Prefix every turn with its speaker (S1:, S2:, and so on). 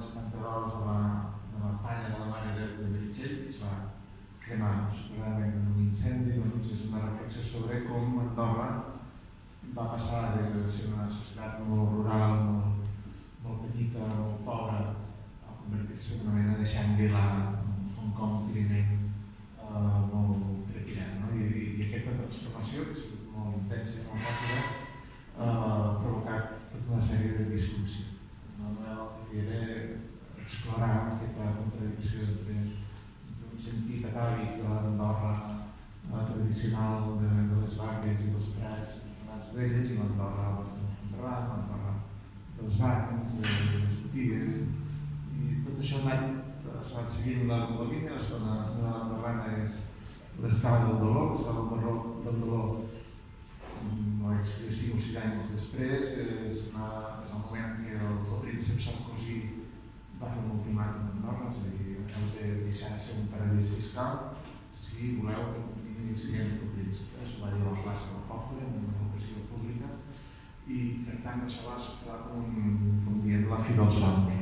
S1: 72 de la palla de la mare de Meritxell, que es va cremar suposadament en un incendi. Doncs és una reflexió sobre com Andorra va passar de ser una societat molt rural, molt petita, molt pobra, a convertir-se en una mena de Shangri-La, un Hong Kong pirinenc molt trepidant. I aquesta transformació, que ha sigut molt intensa i molt ràpida, ha provocat tota una sèrie de disfuncions. El que feia era explorar aquesta contradicció entre un sentit atàvic de l'Andorra tradicional de les vaques i dels prats velles i l'Andorra mediterrània, l'Andorra dels bancs, de les botigues. I tot això s'ha anat seguint la línia. L'estona andorrana és l'escala del dolor. L'escala del dolor, no vaig dir 5 o 6 anys després, és el moment en què el príncep Sarkozy va fer un ultimàtum a Andorra, és a dir, heu de deixar de ser un paradís fiscal si voleu que continuï sent el príncep. Això va dir a la plaça del poble, en una locució pública, i per tant això va suposar com dient la fi del somni.